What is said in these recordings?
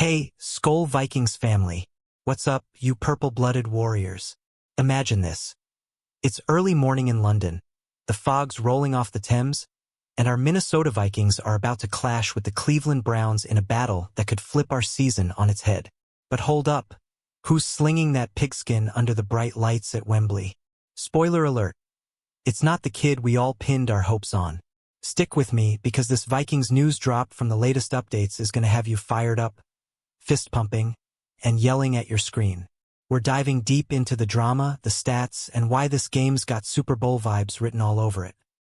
Hey, Skull Vikings family. What's up, you purple-blooded warriors? Imagine this. It's early morning in London, the fog's rolling off the Thames, and our Minnesota Vikings are about to clash with the Cleveland Browns in a battle that could flip our season on its head. But hold up. Who's slinging that pigskin under the bright lights at Wembley? Spoiler alert. It's not the kid we all pinned our hopes on. Stick with me because this Vikings news drop from the latest updates is going to have you fired up, fist-pumping, and yelling at your screen. We're diving deep into the drama, the stats, and why this game's got Super Bowl vibes written all over it.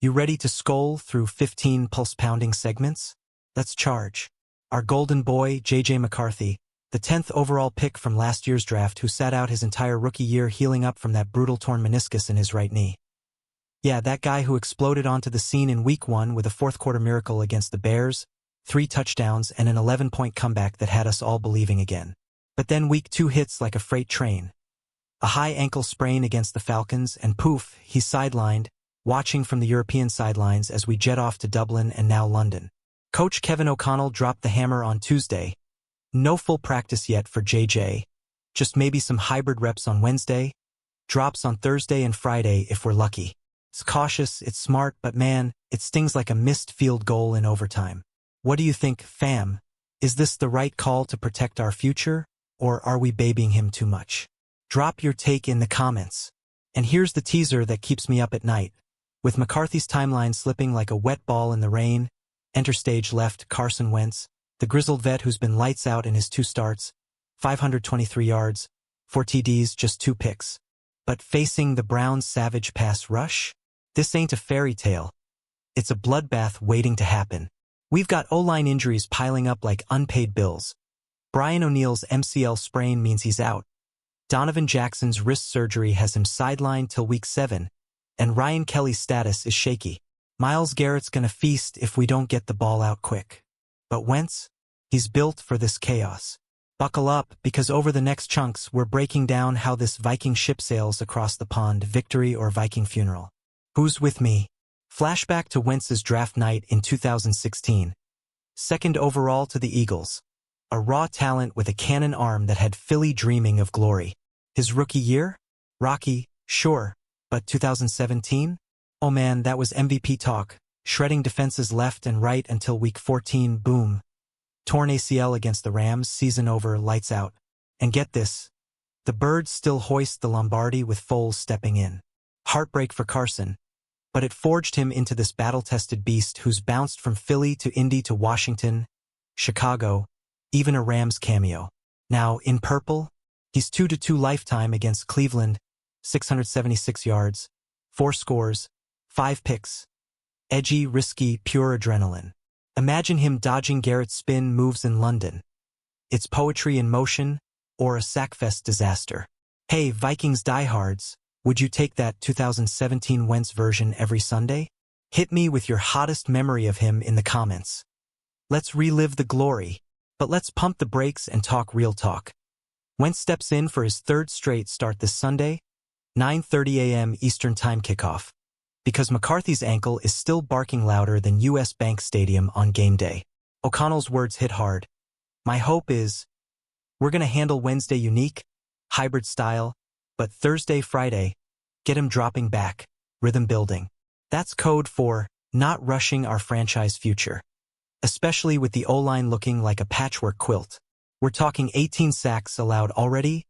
You ready to scroll through 15 pulse-pounding segments? Let's charge. Our golden boy, J.J. McCarthy, the 10th overall pick from last year's draft who sat out his entire rookie year healing up from that brutal torn meniscus in his right knee. Yeah, that guy who exploded onto the scene in Week 1 with a fourth-quarter miracle against the Bears, 3 touchdowns, and an 11-point comeback that had us all believing again. But then Week 2 hits like a freight train. A high ankle sprain against the Falcons, and poof, he's sidelined, watching from the European sidelines as we jet off to Dublin and now London. Coach Kevin O'Connell dropped the hammer on Tuesday. No full practice yet for JJ. Just maybe some hybrid reps on Wednesday. Drops on Thursday and Friday if we're lucky. It's cautious, it's smart, but man, it stings like a missed field goal in overtime. What do you think, fam? Is this the right call to protect our future, or are we babying him too much? Drop your take in the comments. And here's the teaser that keeps me up at night. With McCarthy's timeline slipping like a wet ball in the rain, enter stage left Carson Wentz, the grizzled vet who's been lights out in his 2 starts, 523 yards, 4 TDs, just 2 picks. But facing the Browns' savage pass rush? This ain't a fairy tale. It's a bloodbath waiting to happen. We've got O-line injuries piling up like unpaid bills. Brian O'Neill's MCL sprain means he's out. Donovan Jackson's wrist surgery has him sidelined till Week 7, and Ryan Kelly's status is shaky. Myles Garrett's gonna feast if we don't get the ball out quick. But Wentz? He's built for this chaos. Buckle up, because over the next chunks, we're breaking down how this Viking ship sails across the pond, victory or Viking funeral. Who's with me? Flashback to Wentz's draft night in 2016. 2nd overall to the Eagles. A raw talent with a cannon arm that had Philly dreaming of glory. His rookie year? Rocky, sure. But 2017? Oh man, that was MVP talk. Shredding defenses left and right until Week 14, boom. Torn ACL against the Rams, season over, lights out. And get this. The Birds still hoist the Lombardi with Foles stepping in. Heartbreak for Carson. But it forged him into this battle-tested beast who's bounced from Philly to Indy to Washington, Chicago, even a Rams cameo. Now, in purple, he's 2-2 lifetime against Cleveland, 676 yards, 4 scores, 5 picks. Edgy, risky, pure adrenaline. Imagine him dodging Garrett's spin moves in London. It's poetry in motion, or a sackfest disaster. Hey, Vikings diehards, would you take that 2017 Wentz version every Sunday? Hit me with your hottest memory of him in the comments. Let's relive the glory, but let's pump the brakes and talk real talk. Wentz steps in for his 3rd straight start this Sunday, 9:30 a.m. Eastern Time kickoff, because McCarthy's ankle is still barking louder than US Bank Stadium on game day. O'Connell's words hit hard. My hope is, we're going to handle Wednesday unique, hybrid style, but Thursday, Friday, get him dropping back, rhythm building. That's code for not rushing our franchise future. Especially with the O-line looking like a patchwork quilt. We're talking 18 sacks allowed already,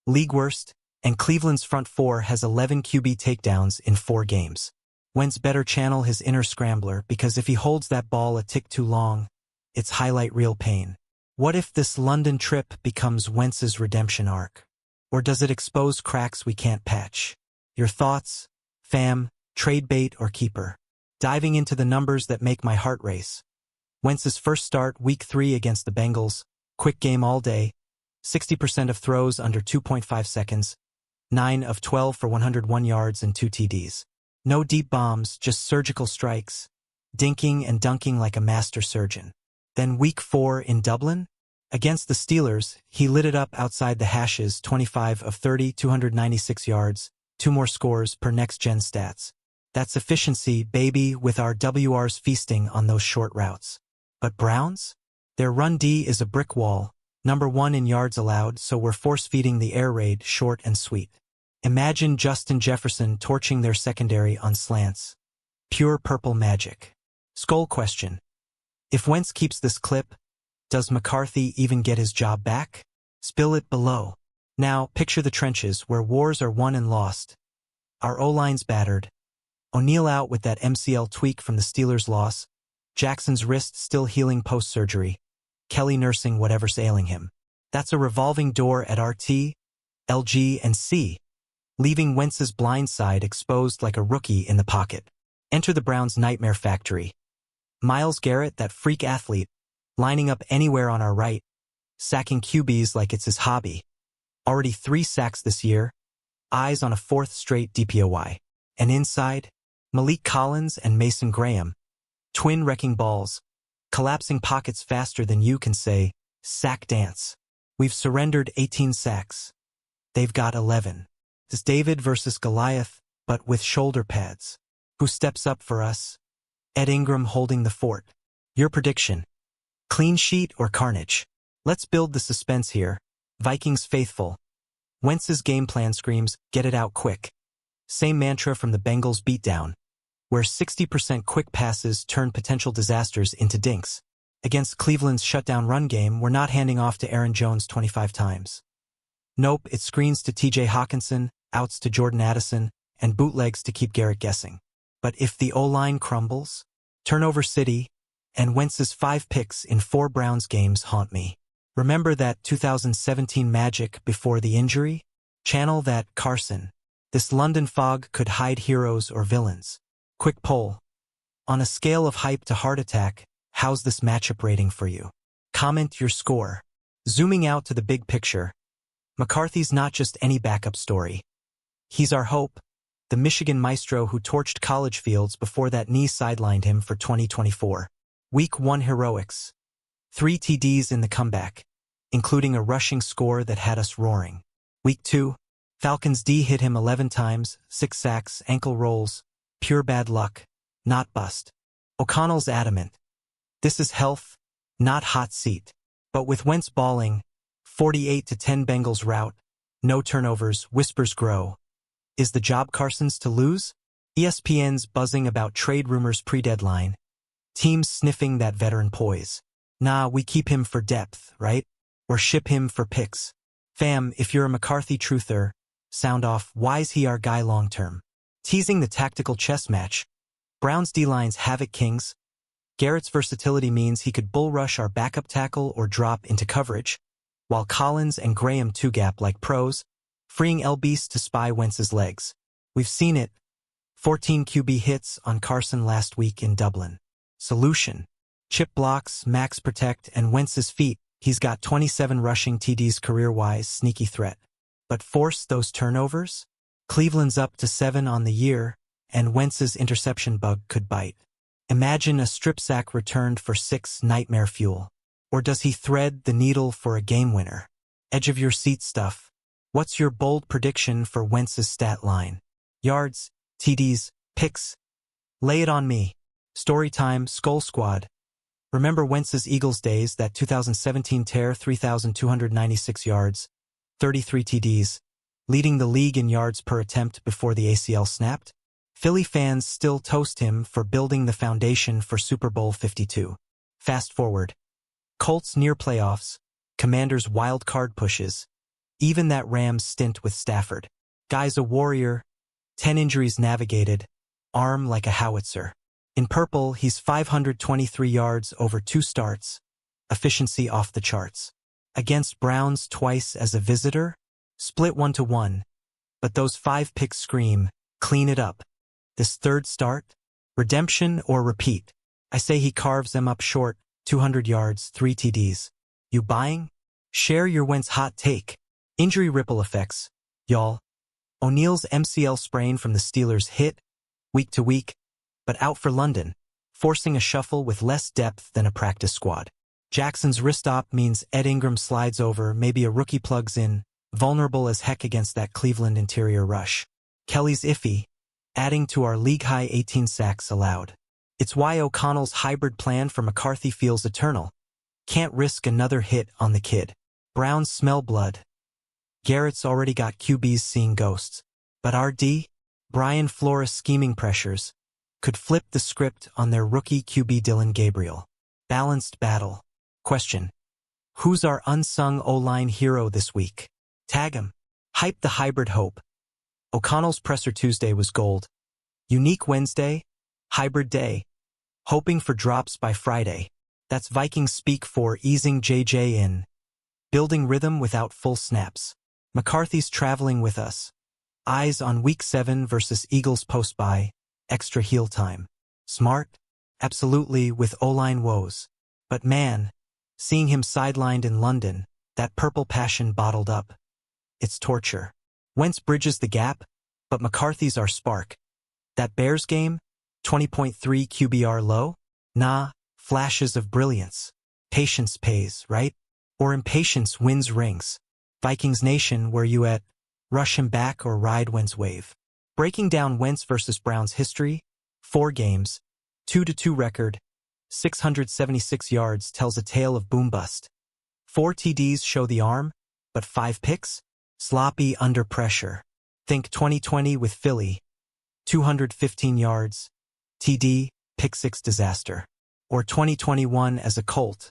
league worst, and Cleveland's front 4 has 11 QB takedowns in 4 games. Wentz better channel his inner scrambler because if he holds that ball a tick too long, it's highlight reel pain. What if this London trip becomes Wentz's redemption arc? Or does it expose cracks we can't patch? Your thoughts, fam, trade bait or keeper? Diving into the numbers that make my heart race. Wentz's first start, Week 3 against the Bengals, quick game all day, 60% of throws under 2.5 seconds, 9 of 12 for 101 yards and 2 TDs. No deep bombs, just surgical strikes, dinking and dunking like a master surgeon. Then Week 4 in Dublin? Against the Steelers, he lit it up outside the hashes, 25 of 30, 296 yards, 2 more scores per next-gen stats. That's efficiency, baby, with our WRs feasting on those short routes. But Browns? Their run D is a brick wall, #1 in yards allowed, so we're force-feeding the air raid short and sweet. Imagine Justin Jefferson torching their secondary on slants. Pure purple magic. Skull question. If Wentz keeps this clip, does McCarthy even get his job back? Spill it below. Now, picture the trenches where wars are won and lost. Our O-line's battered. O'Neal out with that MCL tweak from the Steelers' loss. Jackson's wrist still healing post-surgery. Kelly nursing whatever's ailing him. That's a revolving door at RT, LG, and C, leaving Wentz's blind side exposed like a rookie in the pocket. Enter the Browns' nightmare factory. Myles Garrett, that freak athlete, lining up anywhere on our right, sacking QBs like it's his hobby. Already 3 sacks this year, eyes on a 4th straight DPOY. And inside, Malik Collins and Mason Graham, twin wrecking balls, collapsing pockets faster than you can say, sack dance. We've surrendered 18 sacks. They've got 11. It's David versus Goliath, but with shoulder pads. Who steps up for us? Ed Ingram holding the fort. Your prediction. Clean sheet or carnage? Let's build the suspense here. Vikings faithful. Wentz's game plan screams, get it out quick. Same mantra from the Bengals beatdown, where 60% quick passes turn potential disasters into dinks. Against Cleveland's shutdown run game, we're not handing off to Aaron Jones 25 times. Nope, it screens to TJ Hawkinson, outs to Jordan Addison, and bootlegs to keep Garrett guessing. But if the O-line crumbles, turnover city, and Wentz's 5 picks in 4 Browns games haunt me. Remember that 2017 magic before the injury? Channel that Carson. This London fog could hide heroes or villains. Quick poll. On a scale of hype to heart attack, how's this matchup rating for you? Comment your score. Zooming out to the big picture, McCarthy's not just any backup story. He's our hope, the Michigan maestro who torched college fields before that knee sidelined him for 2024. Week 1 heroics. 3 TDs in the comeback, including a rushing score that had us roaring. Week 2, Falcons D hit him 11 times, 6 sacks, ankle rolls, pure bad luck, not bust. O'Connell's adamant. This is health, not hot seat. But with Wentz balling, 48-10 Bengals rout, no turnovers, whispers grow. Is the job Carson's to lose? ESPN's buzzing about trade rumors pre-deadline. Teams sniffing that veteran poise. Nah, we keep him for depth, right? Or ship him for picks. Fam, if you're a McCarthy truther, sound off, why's he our guy long-term? Teasing the tactical chess match. Browns D-line's havoc kings. Garrett's versatility means he could bull rush our backup tackle or drop into coverage, while Collins and Graham two-gap like pros, freeing LBs to spy Wentz's legs. We've seen it. 14 QB hits on Carson last week in Dublin. Solution. Chip blocks, max protect, and Wentz's feet. He's got 27 rushing TDs career-wise, sneaky threat. But force those turnovers? Cleveland's up to 7 on the year, and Wentz's interception bug could bite. Imagine a strip sack returned for 6 nightmare fuel. Or does he thread the needle for a game winner? Edge of your seat stuff. What's your bold prediction for Wentz's stat line? Yards, TDs, picks? Lay it on me. Storytime, Skull Squad. Remember Wentz's Eagles days, that 2017 tear, 3,296 yards, 33 TDs, leading the league in yards per attempt before the ACL snapped? Philly fans still toast him for building the foundation for Super Bowl 52. Fast forward. Colts near playoffs, Commanders wild card pushes, even that Rams stint with Stafford. Guy's a warrior, 10 injuries navigated, arm like a howitzer. In purple, he's 523 yards over 2 starts, efficiency off the charts. Against Browns twice as a visitor, split 1-1, but those 5 picks scream, clean it up. This 3rd start, redemption or repeat? I say he carves them up short, 200 yards, 3 TDs. You buying? Share your Wentz hot take. Injury ripple effects, y'all. O'Neal's MCL sprain from the Steelers hit, week to week, but out for London, forcing a shuffle with less depth than a practice squad. Jackson's wrist op means Ed Ingram slides over, maybe a rookie plugs in, vulnerable as heck against that Cleveland interior rush. Kelly's iffy, adding to our league-high 18 sacks allowed. It's why O'Connell's hybrid plan for McCarthy feels eternal. Can't risk another hit on the kid. Browns smell blood. Garrett's already got QBs seeing ghosts. But RD, Brian Flores scheming pressures, could flip the script on their rookie QB Dylan Gabriel. Balanced battle. Question. Who's our unsung O-line hero this week? Tag him. Hype the hybrid hope. O'Connell's presser Tuesday was gold. Unique Wednesday, hybrid day. Hoping for drops by Friday. That's Vikings speak for easing JJ in. Building rhythm without full snaps. McCarthy's traveling with us. Eyes on Week 7 versus Eagles post-bye. Extra heel time. Smart? Absolutely, with O-line woes. But man, seeing him sidelined in London, that purple passion bottled up. It's torture. Wentz bridges the gap, but McCarthy's our spark. That Bears game? 20.3 QBR low? Nah, flashes of brilliance. Patience pays, right? Or impatience wins rings. Vikings Nation, where you at? Rush him back or ride Wentz wave. Breaking down Wentz versus Browns history, 4 games, 2-2 record, 676 yards tells a tale of boom-bust. 4 TDs show the arm, but 5 picks? Sloppy under pressure. Think 2020 with Philly. 215 yards, TD, pick-6 disaster. Or 2021 as a Colt.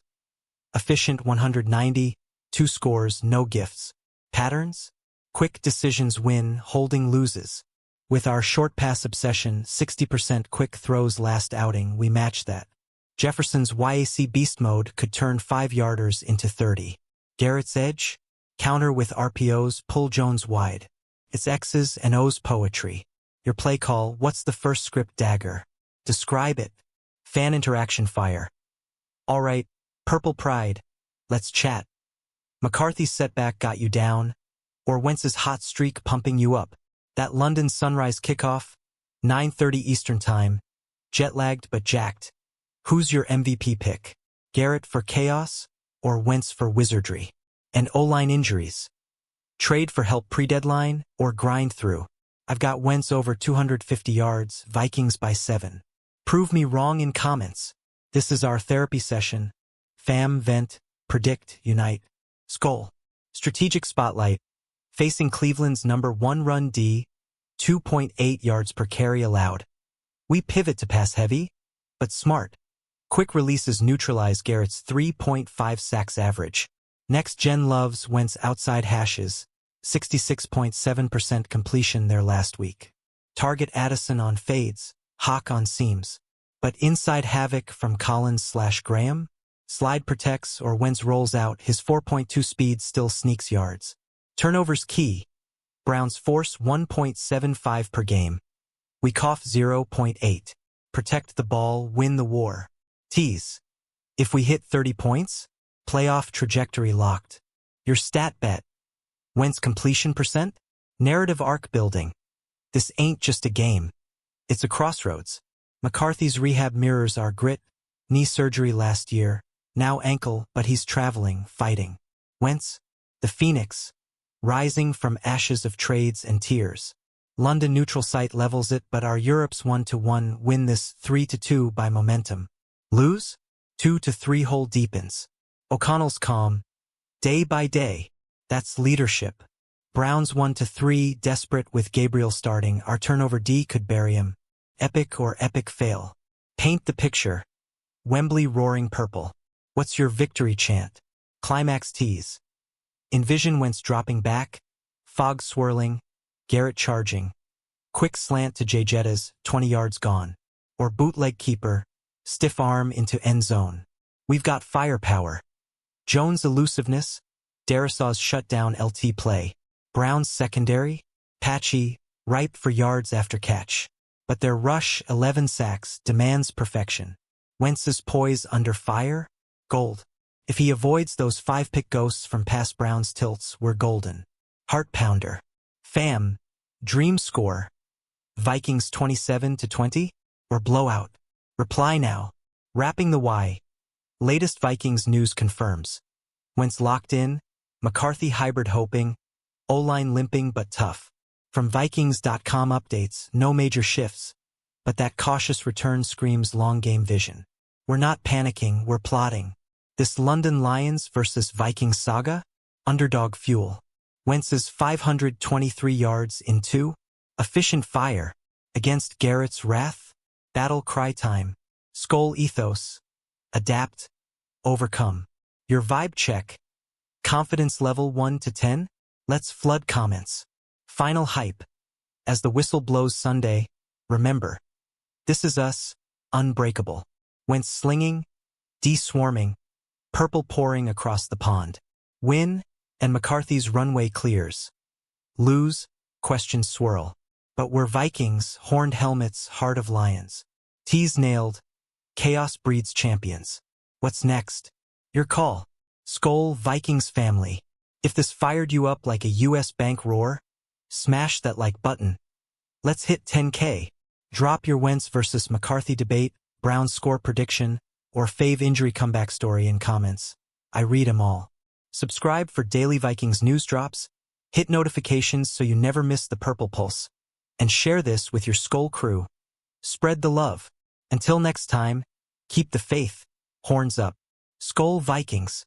Efficient 190, 2 scores, no gifts. Patterns? Quick decisions win, holding loses. With our short pass obsession, 60% quick throws last outing, we match that. Jefferson's YAC beast mode could turn 5-yarders into 30. Garrett's edge? Counter with RPOs, pull Jones wide. It's X's and O's poetry. Your play call, what's the first script dagger? Describe it. Fan interaction fire. Alright, Purple Pride. Let's chat. McCarthy's setback got you down? Or Wentz's hot streak pumping you up? That London sunrise kickoff? 9:30 Eastern Time. Jet-lagged but jacked. Who's your MVP pick? Garrett for chaos? Or Wentz for wizardry? And O-line injuries? Trade for help pre-deadline or grind through? I've got Wentz over 250 yards, Vikings by 7. Prove me wrong in comments. This is our therapy session. Fam, vent, predict, unite. Skull. Strategic spotlight. Facing Cleveland's #1 run D, 2.8 yards per carry allowed. We pivot to pass heavy, but smart. Quick releases neutralize Garrett's 3.5 sacks average. Next gen loves Wentz outside hashes, 66.7% completion there last week. Target Addison on fades, Hawk on seams. But inside havoc from Collins/Graham? Slide protects or Wentz rolls out, his 4.2 speed still sneaks yards. Turnovers key. Browns force 1.75 per game. We cough 0.8. Protect the ball, win the war. Tease. If we hit 30 points, playoff trajectory locked. Your stat bet. Wentz completion percent? Narrative arc building. This ain't just a game. It's a crossroads. McCarthy's rehab mirrors our grit. Knee surgery last year. Now ankle, but he's traveling, fighting. Wentz, the Phoenix, rising from ashes of trades and tears. London neutral site levels it, but our Europe's 1-1 win this 3-2 by momentum. Lose? 2-3 hole deepens. O'Connell's calm. Day by day. That's leadership. Browns 1-3, desperate with Gabriel starting. Our turnover D could bury him. Epic or epic fail. Paint the picture. Wembley roaring purple. What's your victory chant? Climax tease. Envision Wentz dropping back. Fog swirling. Garrett charging. Quick slant to Jetta's, 20 yards gone. Or bootleg keeper. Stiff arm into end zone. We've got firepower. Jones' elusiveness. Darrisaw's shutdown LT play. Brown's secondary. Patchy, ripe for yards after catch. But their rush, 11 sacks, demands perfection. Wentz's poise under fire? Gold. If he avoids those 5-pick ghosts from past Browns tilts, we're golden. Heart pounder. Fam. Dream score. Vikings 27-20? Or blowout? Reply now. Wrapping the Y. Latest Vikings news confirms. Wentz locked in. McCarthy hybrid hoping. O-line limping but tough. From Vikings.com updates, no major shifts. But that cautious return screams long game vision. We're not panicking, we're plotting. This London Lions versus Vikings saga? underdog fuel. Wentz's 523 yards in 2, efficient fire, against Garrett's wrath, battle cry time, Skol ethos, adapt, overcome. Your vibe check, confidence level 1 to 10, let's flood comments. Final hype, as the whistle blows Sunday, remember, this is us, unbreakable. Wentz slinging, de-swarming, purple pouring across the pond. Win, and McCarthy's runway clears. Lose, questions swirl. But we're Vikings, horned helmets, heart of lions. T's nailed, chaos breeds champions. What's next? Your call. Skol Vikings family. If this fired you up like a US bank roar, smash that like button. Let's hit 10K. Drop your Wentz versus McCarthy debate, Brown score prediction, or fave injury comeback story in comments. I read 'em all. Subscribe for daily Vikings news drops, hit notifications so you never miss the Purple Pulse, and share this with your Skol crew. Spread the love. Until next time, keep the faith. Horns up. Skol Vikings.